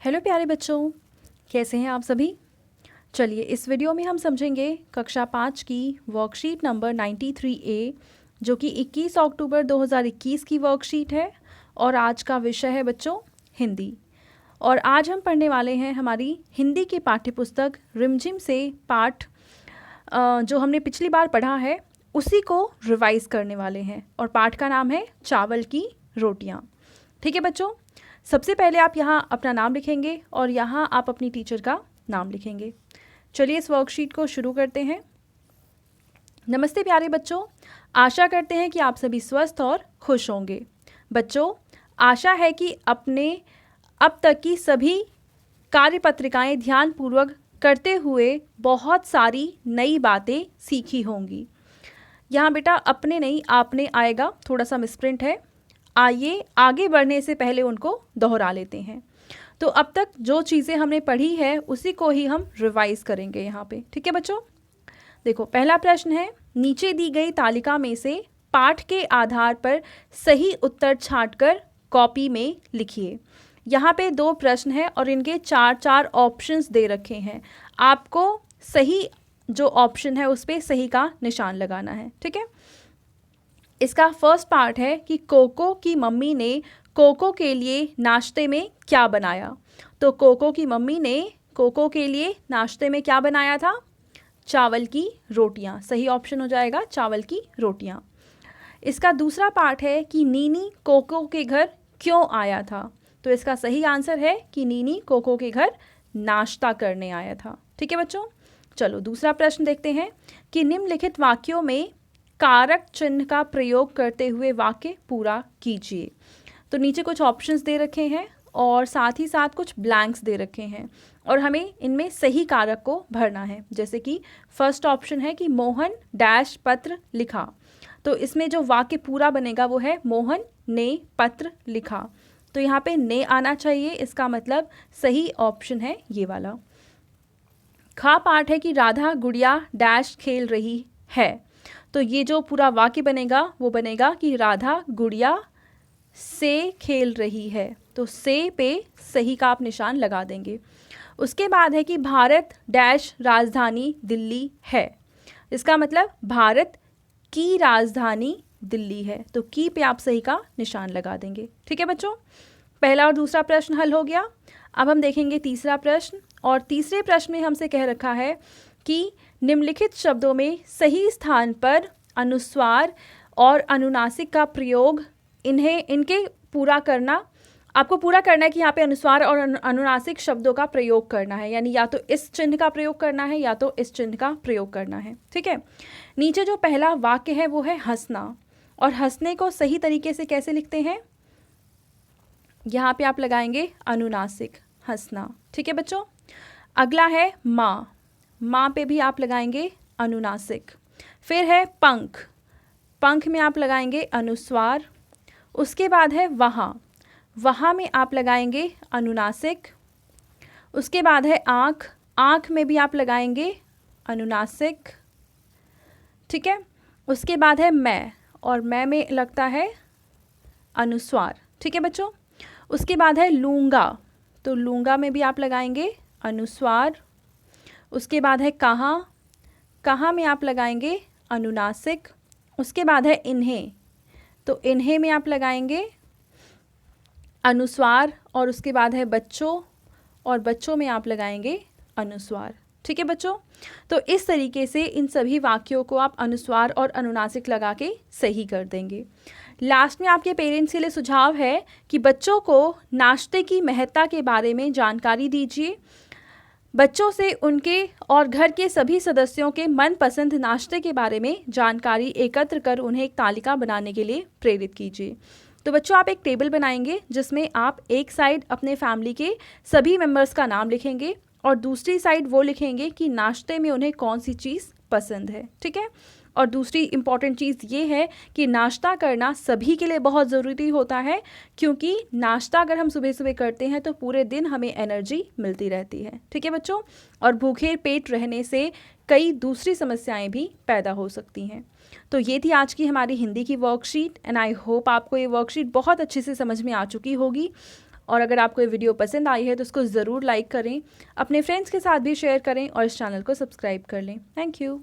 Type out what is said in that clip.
Hello प्यारे बच्चों, कैसे हैं आप सभी। चलिए इस वीडियो में हम समझेंगे कक्षा 5 की वर्कशीट नंबर 93A जो कि 21 अक्टूबर 2021 की वर्कशीट है और आज का विषय है बच्चों हिंदी। और आज हम पढ़ने वाले हैं हमारी हिंदी की पाठ्यपुस्तक रिमझिम से पाठ जो हमने पिछली बार पढ़ा है उसी को रिवाइज करने वाले हैं और पाठ का नाम है चावल की रोटियां। ठीक है बच्चों, सबसे पहले आप यहाँ अपना नाम लिखेंगे और यहाँ आप अपनी टीचर का नाम लिखेंगे। चलिए इस वर्कशीट को शुरू करते हैं। नमस्ते प्यारे बच्चों, आशा करते हैं कि आप सभी स्वस्थ और खुश होंगे। बच्चों, आशा है कि अपने अब तक की सभी कार्यपत्रिकाएं ध्यानपूर्वक करते हुए बहुत सारी नई बातें सीखी होंगी। यहाँ बेटा अपने नहीं आपने आएगा, थोड़ा सा मिसप्रिंट है। आइए आगे बढ़ने से पहले उनको दोहरा लेते हैं। तो अब तक जो चीज़ें हमने पढ़ी है उसी को ही हम रिवाइज करेंगे यहाँ पे। ठीक है बच्चों, देखो पहला प्रश्न है, नीचे दी गई तालिका में से पाठ के आधार पर सही उत्तर छांटकर कॉपी में लिखिए। यहाँ पे दो प्रश्न है और इनके चार चार ऑप्शंस दे रखे हैं। आपको सही जो ऑप्शन है उस पर सही का निशान लगाना है। ठीक है, इसका फर्स्ट पार्ट है कि कोको की मम्मी ने कोको के लिए नाश्ते में क्या बनाया। तो कोको की मम्मी ने कोको के लिए नाश्ते में क्या बनाया था? चावल की रोटियां। सही ऑप्शन हो जाएगा चावल की रोटियां। इसका दूसरा पार्ट है कि नीनी कोको के घर क्यों आया था। तो इसका सही आंसर है कि नीनी कोको के घर नाश्ता करने आया था। ठीक है बच्चों, चलो दूसरा प्रश्न देखते हैं कि निम्नलिखित वाक्यों में कारक चिन्ह का प्रयोग करते हुए वाक्य पूरा कीजिए। तो नीचे कुछ ऑप्शंस दे रखे हैं और साथ ही साथ कुछ ब्लैंक्स दे रखे हैं और हमें इनमें सही कारक को भरना है। जैसे कि फर्स्ट ऑप्शन है कि मोहन डैश पत्र लिखा। तो इसमें जो वाक्य पूरा बनेगा वो है मोहन ने पत्र लिखा। तो यहाँ पे ने आना चाहिए, इसका मतलब सही ऑप्शन है ये वाला। खा पाठ है कि राधा गुड़िया डैश खेल रही है। तो ये जो पूरा वाक्य बनेगा वो बनेगा कि राधा गुड़िया से खेल रही है। तो से पे सही का आप निशान लगा देंगे। उसके बाद है कि भारत डैश राजधानी दिल्ली है। इसका मतलब भारत की राजधानी दिल्ली है। तो की पे आप सही का निशान लगा देंगे। ठीक है बच्चों, पहला और दूसरा प्रश्न हल हो गया। अब हम देखेंगे तीसरा प्रश्न और तीसरे प्रश्न में हमसे कह रखा है कि निम्नलिखित शब्दों में सही स्थान पर अनुस्वार और अनुनासिक का प्रयोग इनके पूरा करना। आपको पूरा करना है कि यहाँ पे अनुस्वार और अनुनासिक शब्दों का प्रयोग करना है, यानी या तो इस चिन्ह का प्रयोग करना है या तो इस चिन्ह का प्रयोग करना है। ठीक है, नीचे जो पहला वाक्य है वो है हंसना और हंसने को सही तरीके से कैसे लिखते हैं? यहाँ पे आप लगाएंगे अनुनासिक हंसना। ठीक है बच्चों, अगला है माँ। माँ पे भी आप लगाएंगे अनुनासिक। फिर है पंख। पंख में आप लगाएंगे अनुस्वार। उसके बाद है वहाँ। वहाँ में आप लगाएंगे अनुनासिक। उसके बाद है आँख। आँख में भी आप लगाएंगे अनुनासिक। ठीक है, उसके बाद है मैं और मैं में लगता है अनुस्वार। ठीक है बच्चों, उसके बाद है लूँगा। तो लूँगा में भी आप लगाएंगे अनुस्वार। उसके बाद है कहाँ। कहाँ में आप लगाएंगे अनुनासिक। उसके बाद है इन्हें। तो इन्हें में आप लगाएंगे अनुस्वार और उसके बाद है बच्चों और बच्चों में आप लगाएंगे अनुस्वार। ठीक है बच्चों, तो इस तरीके से इन सभी वाक्यों को आप अनुस्वार और अनुनासिक लगा के सही कर देंगे। लास्ट में आपके पेरेंट्स के लिए सुझाव है कि बच्चों को नाश्ते की महत्ता के बारे में जानकारी दीजिए। बच्चों से उनके और घर के सभी सदस्यों के मनपसंद नाश्ते के बारे में जानकारी एकत्र कर उन्हें एक तालिका बनाने के लिए प्रेरित कीजिए। तो बच्चों आप एक टेबल बनाएंगे जिसमें आप एक साइड अपने फैमिली के सभी मेंबर्स का नाम लिखेंगे और दूसरी साइड वो लिखेंगे कि नाश्ते में उन्हें कौन सी चीज़ पसंद है। ठीक है, और दूसरी इम्पॉर्टेंट चीज़ ये है कि नाश्ता करना सभी के लिए बहुत ज़रूरी होता है, क्योंकि नाश्ता अगर हम सुबह सुबह करते हैं तो पूरे दिन हमें एनर्जी मिलती रहती है। ठीक है बच्चों, और भूखे पेट रहने से कई दूसरी समस्याएं भी पैदा हो सकती हैं। तो ये थी आज की हमारी हिंदी की वर्कशीट एंड आई होप आपको ये वर्कशीट बहुत अच्छे से समझ में आ चुकी होगी। और अगर आपको ये वीडियो पसंद आई है तो उसको ज़रूर लाइक करें, अपने फ्रेंड्स के साथ भी शेयर करें और इस चैनल को सब्सक्राइब कर लें। Thank you.